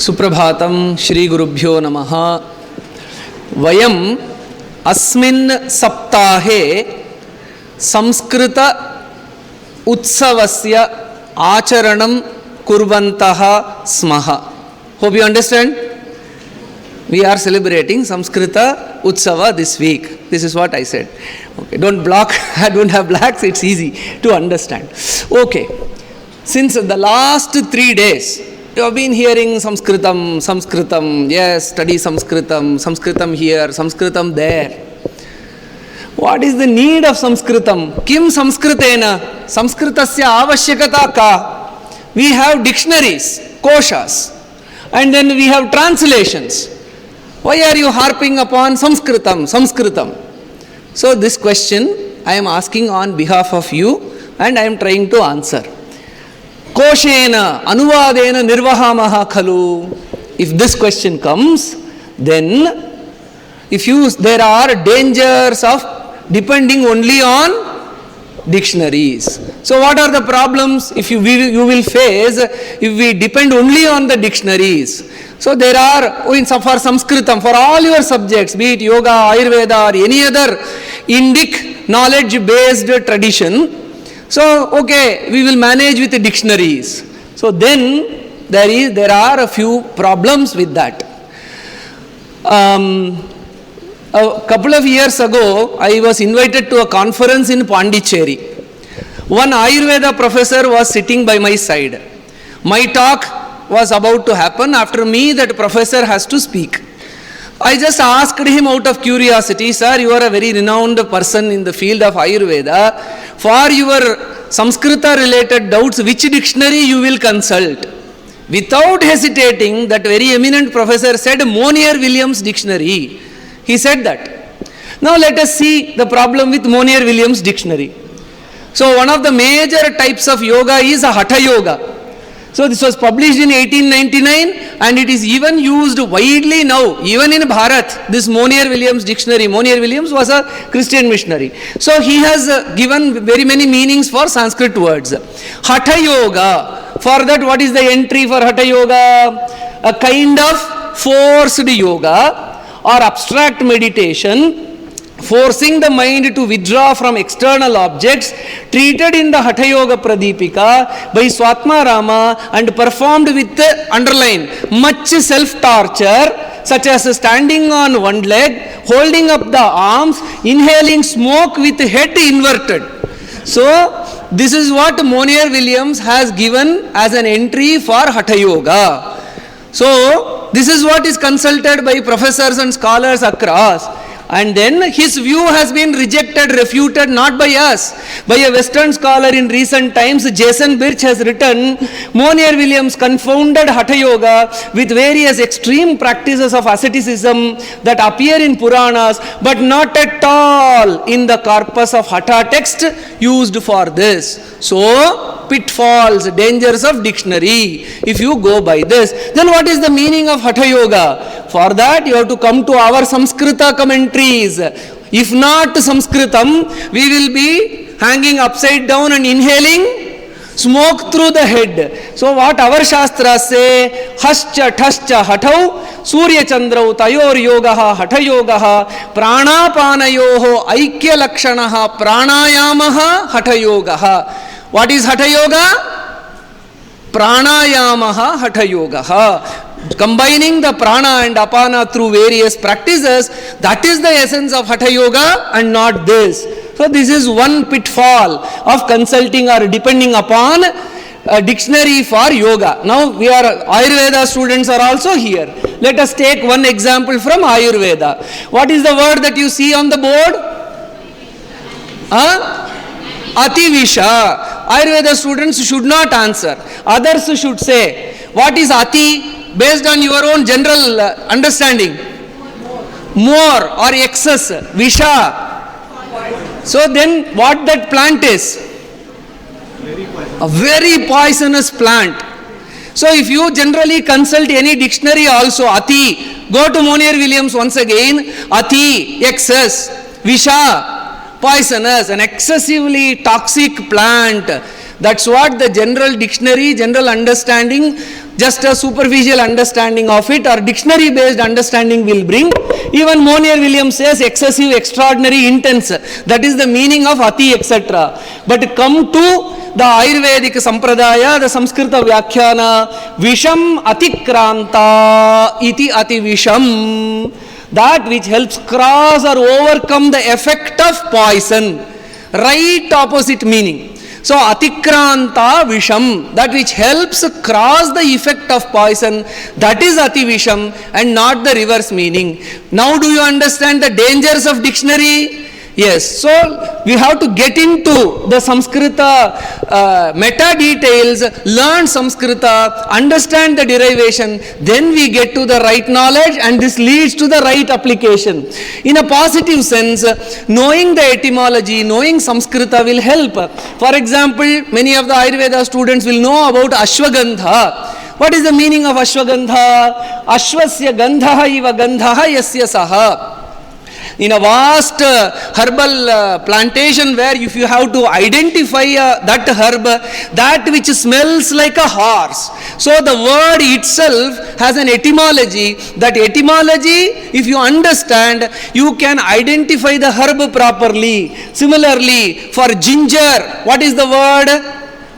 सुप्रभातं श्री गुरुभ्यो नमः। वयम् अस्मिन् सप्ताहे संस्कृत उत्सवस्य आचरणं कुर्वन्तः स्मः। Hope you understand? We are celebrating Samskrita Utsava this week. This is what I said. Okay, don't block, I don't have blacks, it's easy to understand. Okay, since the last 3 days, you have been hearing Samskritam, Samskritam, yes, study Samskritam, Samskritam here, Samskritam there. What is the need of Samskritam? Kim Samskritena? Samskritasya avashyakata ka? We have dictionaries, koshas, and then we have translations. Why are you harping upon Samskritam, Samskritam? So this question I am asking on behalf of you and I am trying to answer. Koshena anuvadena nirvahamaha khalu. If this question comes, then there are dangers of depending only on dictionaries. So what are the problems you will face if we depend only on the dictionaries? So there are, for Sanskritam, for all your subjects, be it yoga, Ayurveda or any other Indic knowledge-based tradition, so okay, we will manage with the dictionaries. So then there are a few problems with that. A couple of years ago, I was invited to a conference in Pondicherry. One Ayurveda professor was sitting by my side. My talk was about to happen. After me, that professor has to speak. I just asked him out of curiosity, sir, you are a very renowned person in the field of Ayurveda. For your Samskrita related doubts, which dictionary you will consult? Without hesitating, that very eminent professor said Monier-Williams dictionary. He said that. Now let us see the problem with Monier-Williams dictionary. So one of the major types of yoga is a Hatha yoga. So this was published in 1899 and it is even used widely now, even in Bharat, this Monier-Williams dictionary. Monier-Williams was a Christian missionary. So he has given very many meanings for Sanskrit words. Hatha yoga, for that what is the entry for Hatha yoga? A kind of forced yoga or abstract meditation, forcing the mind to withdraw from external objects, treated in the Hatha Yoga Pradipika by Swatma Rama and performed with, underline, much self-torture, such as standing on one leg, holding up the arms, inhaling smoke with head inverted. So, this is what Monier-Williams has given as an entry for Hatha Yoga. So, this is what is consulted by professors and scholars across. And then his view has been rejected, refuted, not by us, by a Western scholar in recent times. Jason Birch has written, Monier-Williams confounded Hatha Yoga with various extreme practices of asceticism that appear in Puranas, but not at all in the corpus of Hatha text used for this. So, pitfalls, dangers of dictionary. If you go by this, then what is the meaning of Hatha Yoga? For that, you have to come to our Samskrita commentaries. If not Samskritam, we will be hanging upside down and inhaling smoke through the head. So what our Shastras say, Hascha, Thascha, Hatau, Surya Chandrau, Tayor Yogaha, Hatha Yogaha, Pranapanayoho, Aikya Lakshanaha, Pranayamaha, Hatha Yogaha. What is Hatha Yoga? Pranayamaha, Hatha Yogaha. Combining the prana and apana through various practices, that is the essence of Hatha Yoga and not this. So this is one pitfall of consulting or depending upon a dictionary for yoga. Now we are Ayurveda students are also here. Let us take one example from Ayurveda. What is the word that you see on the board? Ativisha. Ayurveda students should not answer. Others should say. What is Ati? Based on your own general understanding. More or excess. Visha. So then what that plant is? A very poisonous plant. So if you generally consult any dictionary also, Ati, go to Monier-Williams once again, Ati, excess, Visha, poisonous, an excessively toxic plant. That's what the general dictionary, general understanding, just a superficial understanding of it or dictionary based understanding will bring. Even Monier Williams says excessive, extraordinary, intense. That is the meaning of ati, etc. But come to the Ayurvedic Sampradaya, the Samskrita Vyakhyana, Visham Atikranta iti ati Visham. That which helps cross or overcome the effect of poison. Right opposite meaning. So, atikranta visham, that which helps cross the effect of poison, that is ati visham and not the reverse meaning. Now, do you understand the dangers of dictionary? Yes, so we have to get into the Samskrita meta details, learn Samskrita, understand the derivation, then we get to the right knowledge and this leads to the right application. In a positive sense, knowing the etymology, knowing Samskrita will help. For example, many of the Ayurveda students will know about Ashwagandha. What is the meaning of Ashwagandha? Ashwasya gandha iva gandha yasya saha. In a vast herbal plantation where if you have to identify that herb, that which smells like a horse. So the word itself has an etymology. That etymology, if you understand, you can identify the herb properly. Similarly, for ginger, what is the word?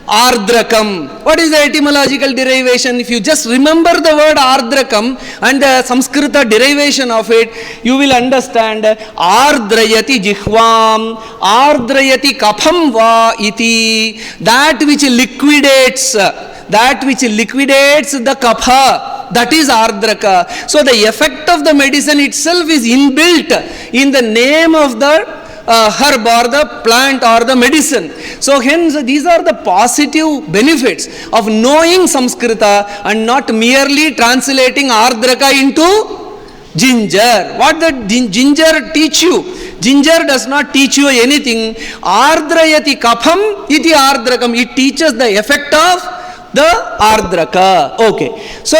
Ardrakam. What is the etymological derivation? If you just remember the word Ardrakam and the Samskrita derivation of it, you will understand Ardrayati jihvam, Ardrayati kapham va iti. That which liquidates the kapha, that is Ardraka. So the effect of the medicine itself is inbuilt in the name of the herb or the plant or the medicine. So hence these are the positive benefits of knowing Samskrita and not merely translating Ardraka into ginger. What the ginger teach you? Ginger does not teach you anything. Ardrayati kapham iti ardrakam. It teaches the effect of the Ardraka. Okay. So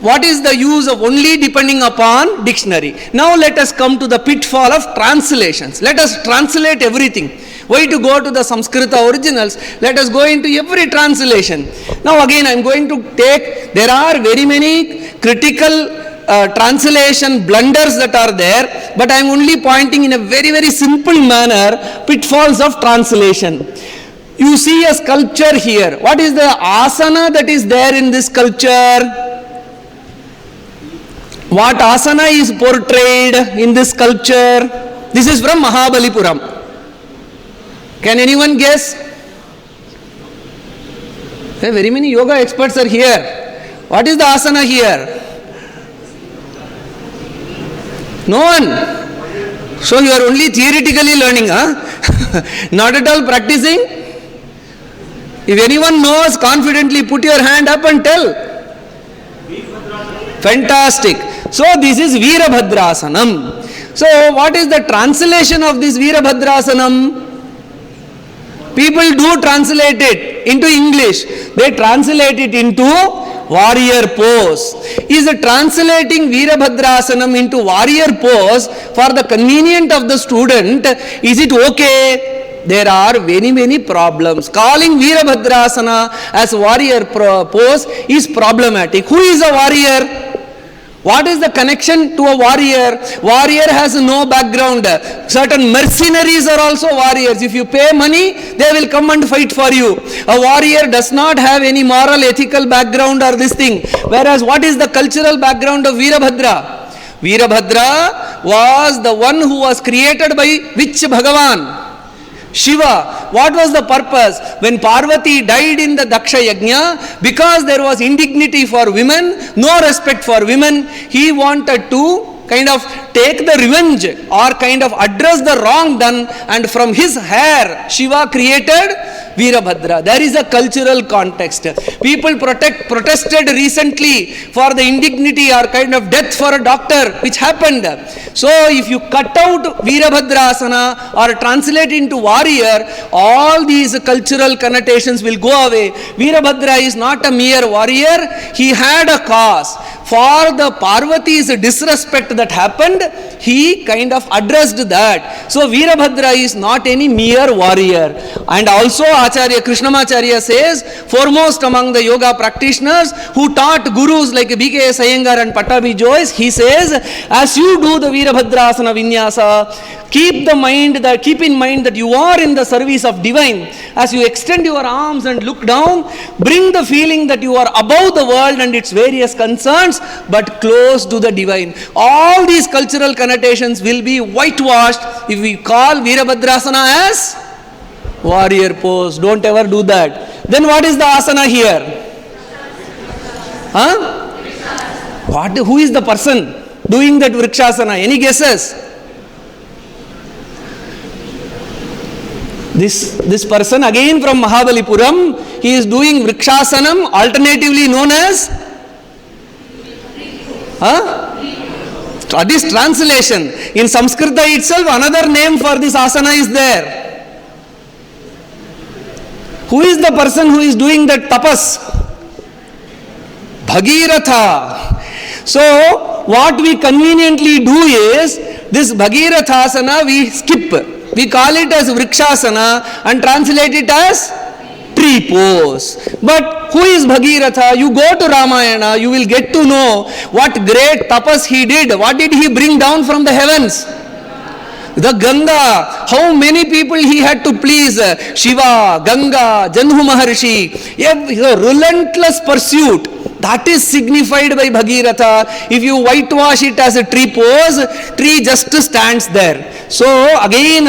what is the use of only depending upon dictionary? Now let us come to the pitfall of translations. Let us translate everything. Why to go to the Samskrita originals? Let us go into every translation. Now again I am going to take, there are very many critical translation blunders that are there, but I am only pointing in a very, very simple manner pitfalls of translation. You see a sculpture here. What is the asana that is there in this sculpture? What asana is portrayed in this sculpture? This is from Mahabalipuram. Can anyone guess? Very many yoga experts are here. What is the asana here? No one. So you are only theoretically learning, huh? Not at all practicing. If anyone knows, confidently put your hand up and tell. Fantastic. So this is Virabhadrasanam. So what is the translation of this Virabhadrasanam? People do translate it into English. They translate it into warrior pose. Is translating Virabhadrasanam into warrior pose for the convenience of the student, is it okay? There are very many problems. Calling Virabhadrasana as warrior pose is problematic. Who is a warrior? What is the connection to a warrior? Warrior has no background. Certain mercenaries are also warriors. If you pay money, they will come and fight for you. A warrior does not have any moral, ethical background or this thing. Whereas what is the cultural background of Virabhadra? Virabhadra was the one who was created by which Bhagavan? Shiva. What was the purpose? When Parvati died in the Daksha Yajna, because there was indignity for women, no respect for women, he wanted to kind of take the revenge or kind of address the wrong done, and from his hair Shiva created Virabhadra. There is a cultural context. People protested recently for the indignity or kind of death for a doctor which happened. So if you cut out Virabhadrasana or translate into warrior, all these cultural connotations will go away. Virabhadra is not a mere warrior. He had a cause. For the Parvati's disrespect that happened, he kind of addressed that. So Veerabhadra is not any mere warrior. And also Acharya Krishnamacharya says, foremost among the yoga practitioners who taught gurus like B.K.S. Iyengar and Pattabhi Jois, he says, as you do the Veerabhadrasana Vinyasa, keep in mind that you are in the service of divine. As you extend your arms and look down, bring the feeling that you are above the world and its various concerns, but close to the divine. All these cultural connotations will be whitewashed if we call Veerabhadrasana as warrior pose. Don't ever do that. Then what is the asana here? Who is the person doing that Vrikshasana? Any guesses? This person again from Mahabalipuram, he is doing Vrikshasanam, alternatively known as this translation. In Sanskrita itself, another name for this asana is there. Who is the person who is doing that tapas? Bhagiratha. So, what we conveniently do is, this Bhagirathasana we skip. We call it as Vrikshasana and translate it as tree pose. But who is Bhagiratha? You go to Ramayana, you will get to know what great tapas he did. What did he bring down from the heavens? The Ganga. How many people he had to please? Shiva, Ganga, Janhu Maharshi. A relentless pursuit. That is signified by Bhagiratha. If you whitewash it as a tree pose, tree just stands there. So again,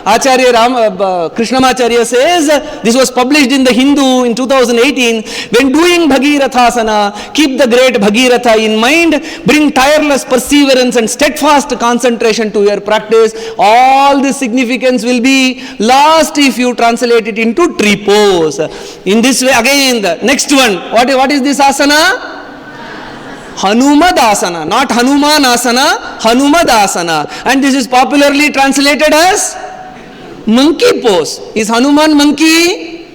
Acharya Krishnamacharya says, this was published in the Hindu in 2018, when doing Bhagirathasana, keep the great Bhagiratha in mind, bring tireless perseverance and steadfast concentration to your practice. All the significance will be lost if you translate it into tree pose. In this way, again, the next one, what is this asana? Hanumadasana, not Hanumanasana, Hanumadasana. And this is popularly translated as monkey pose. Is Hanuman monkey?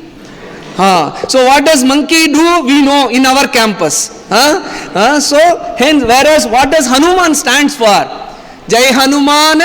So what does monkey do? We know in our campus. So hence, whereas what does Hanuman stands for? Jai Hanuman.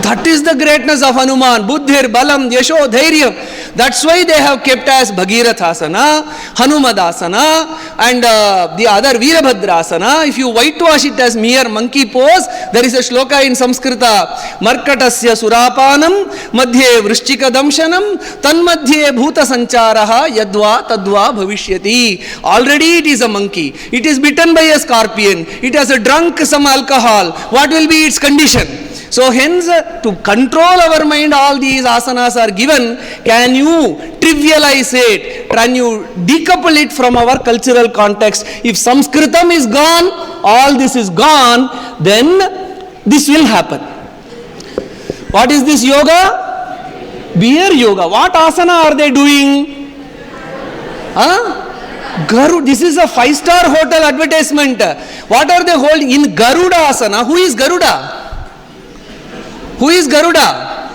That is the greatness of Hanuman. Buddhir, Balam, Yasho, Dhairyam. That's why they have kept as Bhagirathasana, Hanumadasana, and the other Veerabhadrasana. If you whitewash it as mere monkey pose, there is a shloka in Sanskrita. Markatasya surapanam, madhye vrishchika damshanam, tanmadhye bhuta sancharaha, yadva tadva bhavishyati. Already it is a monkey. It is bitten by a scorpion. It has drunk some alcohol. What will be its condition? So hence, to control our mind, all these asanas are given. Can you trivialize it? Can you decouple it from our cultural context? If Sanskritam is gone, all this is gone, then this will happen. What is this yoga? Beer yoga. What asana are they doing? Garuda. This is a 5-star hotel advertisement. What are they holding? In Garuda asana. Who is Garuda? Who is Garuda?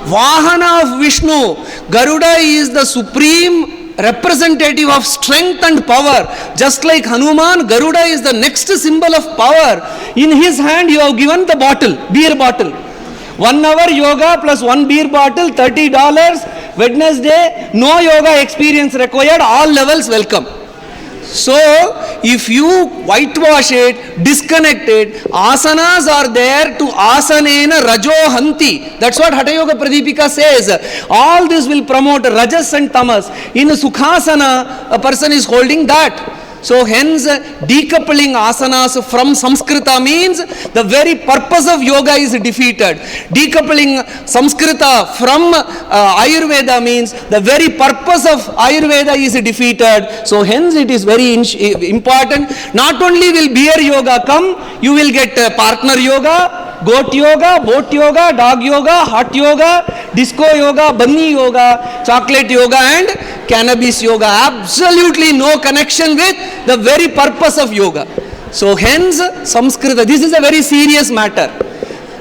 Vahana of Vishnu. Garuda is the supreme representative of strength and power. Just like Hanuman, Garuda is the next symbol of power. In his hand you have given the bottle, beer bottle. 1 hour yoga plus 1 beer bottle, $30. Wednesday, no yoga experience required, all levels welcome. So, if you whitewash it, disconnect it, asanas are there to asanena rajo hanti. That's what Hatha Yoga Pradipika says. All this will promote rajas and tamas. In Sukhasana, a person is holding that. So hence, decoupling asanas from Samskrita means the very purpose of yoga is defeated. Decoupling Samskrita from Ayurveda means the very purpose of Ayurveda is defeated. So hence, it is very important. Not only will beer yoga come, you will get partner yoga, goat yoga, boat yoga, dog yoga, hot yoga, disco yoga, bunny yoga, chocolate yoga and cannabis yoga. Absolutely no connection with the very purpose of yoga. So hence Samskrita, this is a very serious matter.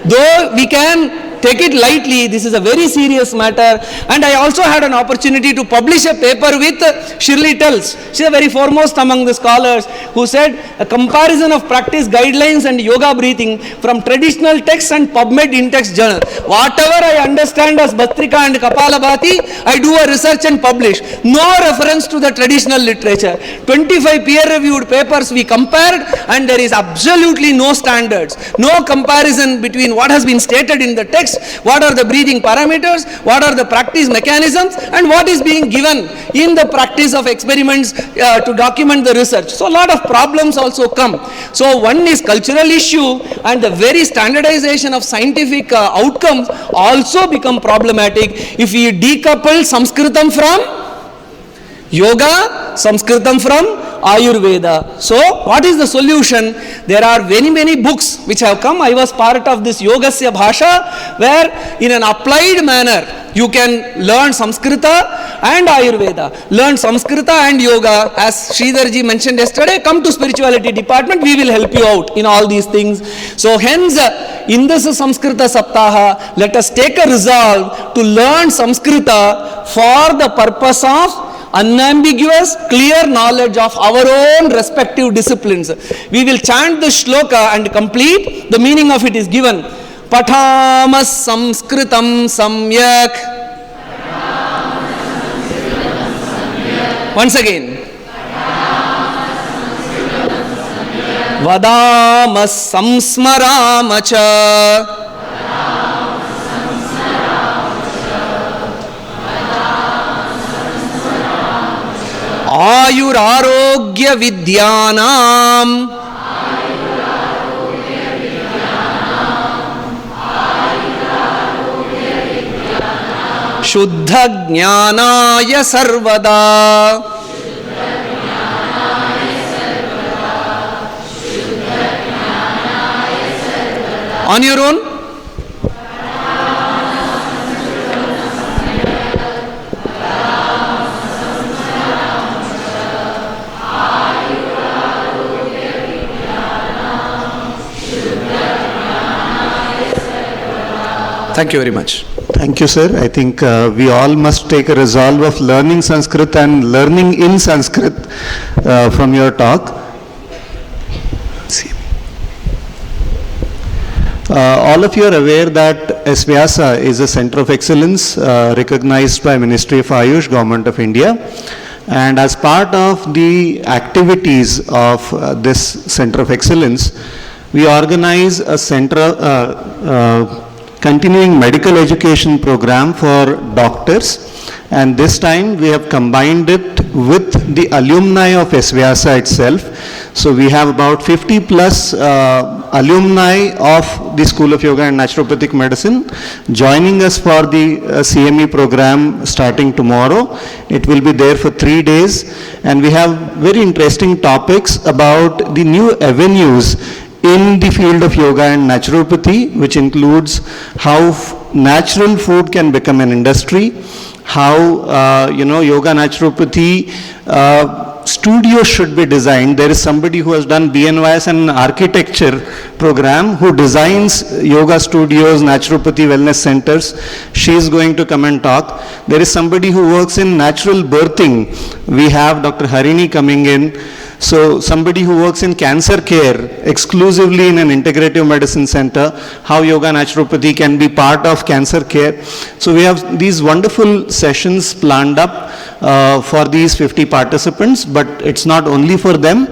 Though we can take it lightly. This is a very serious matter. And I also had an opportunity to publish a paper with Shirley Tells. She is a very foremost among the scholars, who said a comparison of practice guidelines and yoga breathing from traditional texts and PubMed in-text journal. Whatever I understand as Bhastrika and Kapalabhati, I do a research and publish. No reference to the traditional literature. 25 peer-reviewed papers we compared, and there is absolutely no standards, no comparison between what has been stated in the text, what are the breathing parameters, what are the practice mechanisms, and what is being given in the practice of experiments to document the research. So a lot of problems also come. So one is cultural issue, and the very standardization of scientific outcomes also become problematic if we decouple Sanskritam from Yoga, Sanskritam from Ayurveda. So what is the solution? There are many books which have come. I was part of this Yogasya Bhasha, where in an applied manner you can learn Sanskrita and Ayurveda, learn Sanskrita and Yoga. As Sridharji mentioned yesterday, come to spirituality department, we will help you out in all these things. So hence, in this Sanskrita Saptaha, let us take a resolve to learn Sanskrita for the purpose of unambiguous, clear knowledge of our own respective disciplines. We will chant the shloka and complete. The meaning of it is given. Pathamas Samskritam Samyak. Once again. Vadamas Samsmaramacha. Ayurarogya Vidyanam Shuddha Jnanaya Sarvada. On your own. Thank you very much. Thank you, sir. I think we all must take a resolve of learning Sanskrit and learning in Sanskrit from your talk. All of you are aware that S-VYASA is a center of excellence recognized by Ministry of Ayush, Government of India. And as part of the activities of this center of excellence, we organize a continuing medical education program for doctors, and this time we have combined it with the alumni of S-VYASA itself. So we have about 50 plus alumni of the School of Yoga and Naturopathic Medicine joining us for the CME program starting tomorrow. It will be there for 3 days, and we have very interesting topics about the new avenues in the field of yoga and naturopathy, which includes how natural food can become an industry, how yoga naturopathy studios should be designed. There is somebody who has done BNYS and an architecture program who designs yoga studios, naturopathy wellness centers. She is going to come and talk. There is somebody who works in natural birthing. We have Dr. Harini coming in. So somebody who works in cancer care exclusively in an integrative medicine center, how yoga naturopathy can be part of cancer care. So we have these wonderful sessions planned up for these 50 participants, but it's not only for them.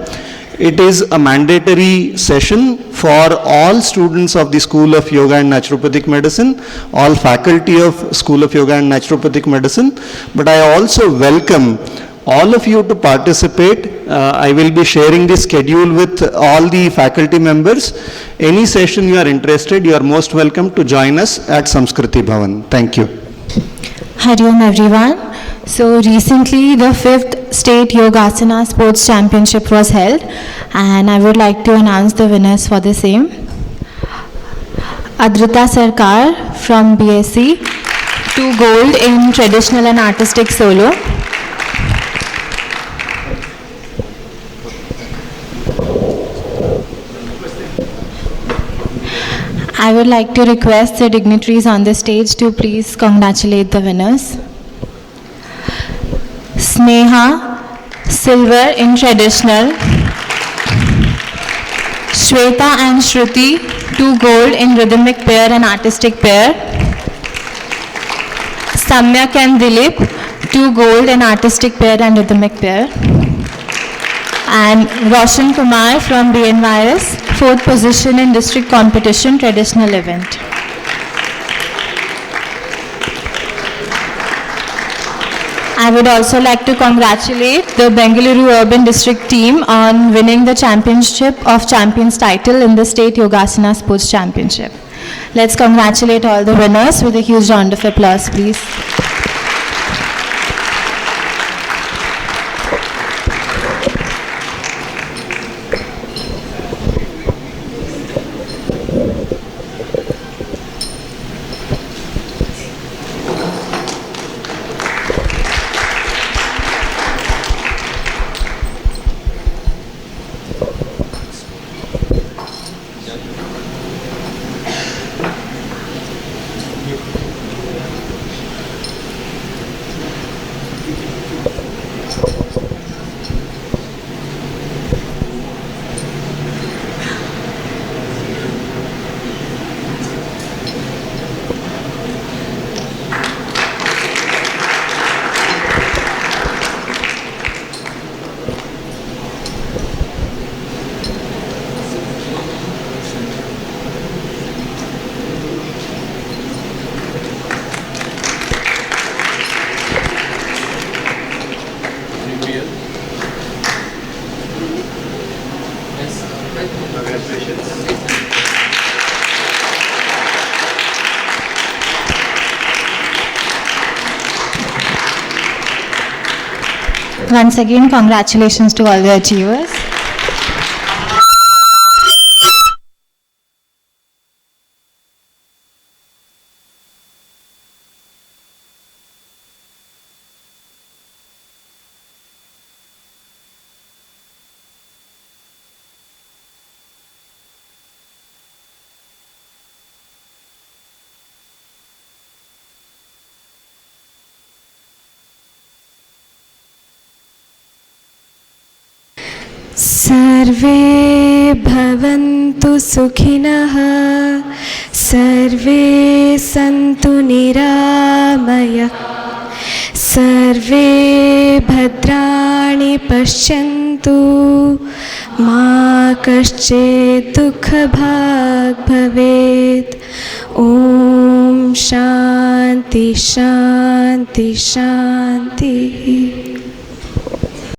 It is a mandatory session for all students of the School of Yoga and Naturopathic Medicine, all faculty of School of Yoga and Naturopathic Medicine. But I also welcome all of you to participate. I will be sharing the schedule with all the faculty members. Any session you are interested, you are most welcome to join us at Samskriti Bhavan. Thank you. Hari Om everyone. So recently the 5th State Yogasana Sports Championship was held, and I would like to announce the winners for the same. Adrita Sarkar from BSc, 2 gold in traditional and artistic solo. I would like to request the dignitaries on the stage to please congratulate the winners. Sneha, silver in traditional. Shweta and Shruti, 2 gold in rhythmic pair and artistic pair. Samyak and Dilip, 2 gold in artistic pair and rhythmic pair. And Roshan Kumar from S-VYASA, 4th position in district competition traditional event. I would also like to congratulate the Bengaluru Urban District team on winning the Championship of Champions title in the State Yogasana Sports Championship. Let's congratulate all the winners with a huge round of applause, please. Once again, congratulations to all the achievers. सर्वे भवन्तु सुखिनः सर्वे सन्तु निरामयाः सर्वे भद्राणि पश्यन्तु मा कश्चित् दुःखभाग् भवेत् ॐ शान्ति शान्ति शान्तिः।